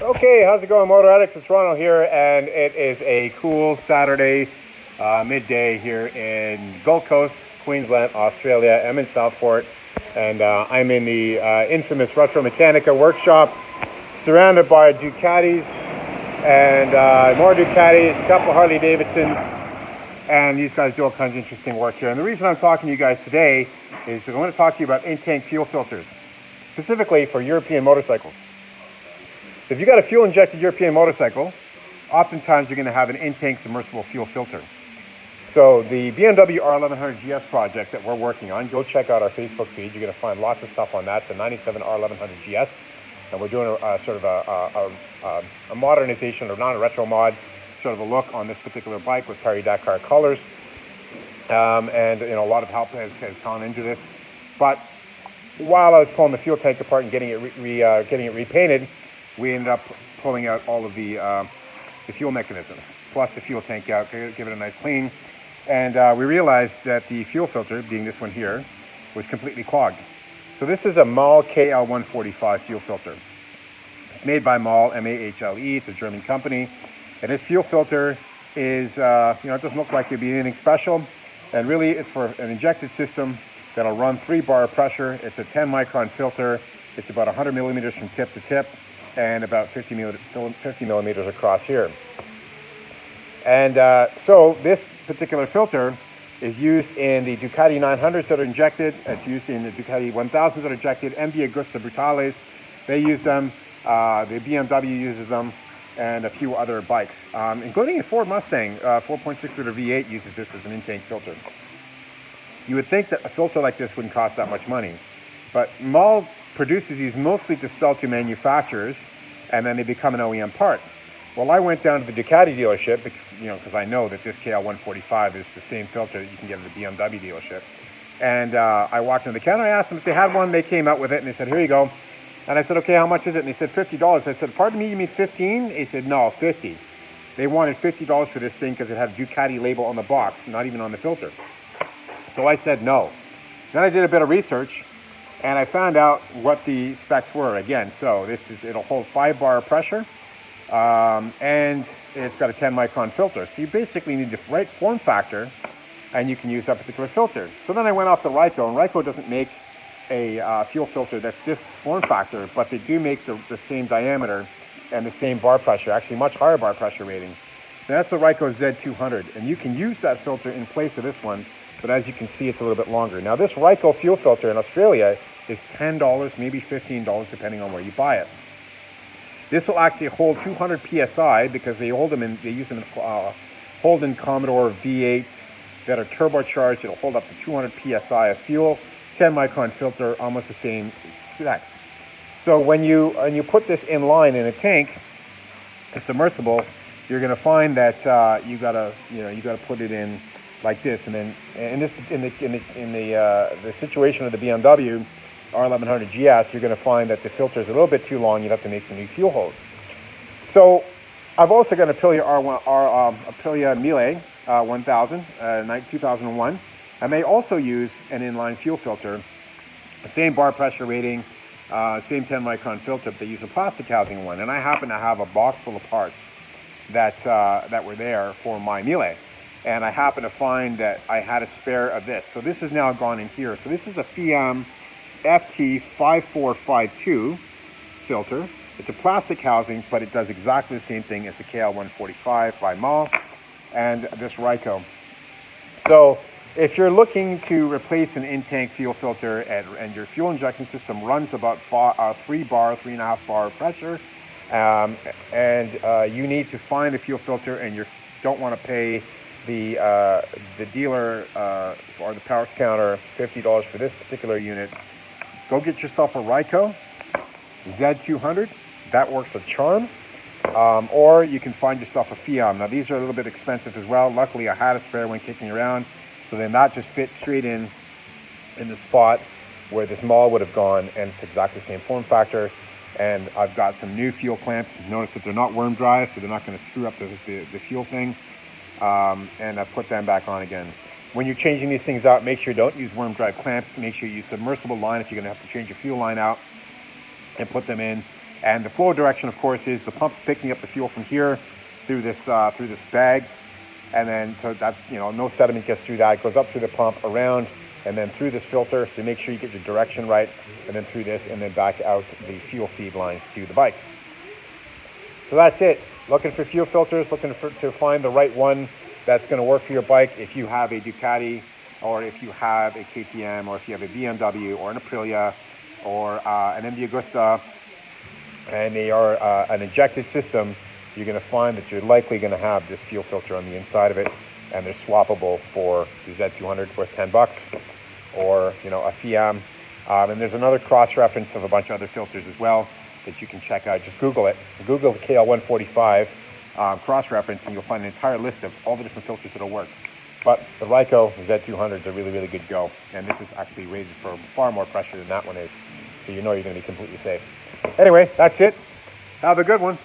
Okay, how's it going, Motor Addicts? It's Ronald here, and it is a cool Saturday midday here in Gold Coast, Queensland, Australia. I'm in Southport, and I'm in the infamous Retro Mechanica workshop, surrounded by Ducatis and more Ducatis, a couple Harley Davidsons, and these guys do all kinds of interesting work here. And the reason I'm talking to you guys today is because I want to talk to you about in-tank fuel filters, specifically for European motorcycles. If you've got a fuel-injected European motorcycle, oftentimes you're going to have an in-tank submersible fuel filter. So the BMW R1100 GS project that we're working on, go check out our Facebook feed. You're going to find lots of stuff on that, the 97 R1100 GS. And we're doing a modernization, or not a retro mod, sort of a look on this particular bike with Paris-Dakar colors. And a lot of help has gone into this. But while I was pulling the fuel tank apart and getting it repainted, we ended up pulling out all of the fuel mechanisms, plus the fuel tank out, give it a nice clean. And we realized that the fuel filter, being this one here, was completely clogged. So this is a Mahle KL145 fuel filter. It's made by Mahle, M-A-H-L-E. It's a German company. And this fuel filter is, it doesn't look like it'd be anything special. And really, it's for an injected system that'll run 3 bar pressure. It's a 10 micron filter. It's about 100 millimeters from tip to tip, and about 50 millimeters across here. And so this particular filter is used in the Ducati 900s that are injected. It's used in the Ducati 1000s that are injected, and the Augusta Brutales. They use them. The BMW uses them, and a few other bikes, including a Ford Mustang 4.6 liter V8 uses this as an in-tank filter. You would think that a filter like this wouldn't cost that much money, but Mahle produces these mostly to sell to manufacturers, and then they become an OEM part. Well, I went down to the Ducati dealership, because I know that this KL145 is the same filter that you can get at the BMW dealership. And I walked into the counter, I asked them if they had one, they came out with it, and they said, here you go. And I said, okay, how much is it? And they said, $50. I said, pardon me, you mean 15? They said, no, 50. They wanted $50 for this thing because it had a Ducati label on the box, not even on the filter. So I said no. Then I did a bit of research, and I found out what the specs were. Again, so it'll hold 5 bar pressure, and it's got a 10 micron filter. So you basically need the right form factor, and you can use that particular filter. So then I went off to Ryco, and Ryco doesn't make a fuel filter that's this form factor, but they do make the same diameter and the same bar pressure, actually much higher bar pressure rating. And that's the Ryco Z200, and you can use that filter in place of this one, but as you can see, it's a little bit longer. Now this Ryco fuel filter in Australia is $10, maybe $15, depending on where you buy it. This will actually hold 200 PSI because they use them in Holden Commodore V8s that are turbocharged. It'll hold up to 200 PSI of fuel, 10 micron filter, almost the same specs. So when you put this in line in a tank, a submersible, you're going to find that you gotta put it in like this, and then in the situation of the BMW R1100 GS, you're going to find that the filter is a little bit too long. You'd have to make some new fuel hose. So I've also got an Aprilia Aprilia Mahle 1000, 2001, and they also use an inline fuel filter, the same bar pressure rating, same 10 micron filter, but they use a plastic housing one. And I happen to have a box full of parts that were there for my Mahle. And I happen to find that I had a spare of this. So this has now gone in here. So this is a FIAAM FT5452 filter. It's a plastic housing, but it does exactly the same thing as the KL145 by Mahle and this Ryco. So if you're looking to replace an in-tank fuel filter and your fuel injection system runs about 3.5 bar pressure, and you need to find a fuel filter and you don't want to pay the dealer or the power counter $50 for this particular unit, go get yourself a Ryco Z200. That works a charm. Or you can find yourself a FIAAM. Now these are a little bit expensive as well. Luckily I had a spare one kicking around, so then that just fits straight in the spot where this Mahle would have gone, and it's exactly the same form factor. And I've got some new fuel clamps. Notice that they're not worm dry, so they're not going to screw up the fuel thing. And I've put them back on again. When you're changing these things out, make sure you don't use worm dry clamps. Make sure you use submersible line if you're going to have to change your fuel line out, and put them in. And the flow direction, of course, is the pump's picking up the fuel from here through this bag, and then so that's, you know, no sediment gets through that. It goes up through the pump, around, and then through this filter. So make sure you get your direction right, and then through this, and then back out the fuel feed lines to the bike. So that's it. Looking for fuel filters, to find the right one that's going to work for your bike. If you have a Ducati, or if you have a KTM, or if you have a BMW, or an Aprilia, or an MD Augusta, and they are an injected system, you're going to find that you're likely going to have this fuel filter on the inside of it, and they're swappable for the Z200 worth $10, or, you know, a FIAAM. And there's another cross-reference of a bunch of other filters as well that you can check out. Just Google it. Google the KL145 cross-reference, and you'll find an entire list of all the different filters that'll work. But the Ryco Z200 is a really, really good go, and this is actually rated for far more pressure than that one is, so you know you're going to be completely safe. Anyway, that's it. Have a good one.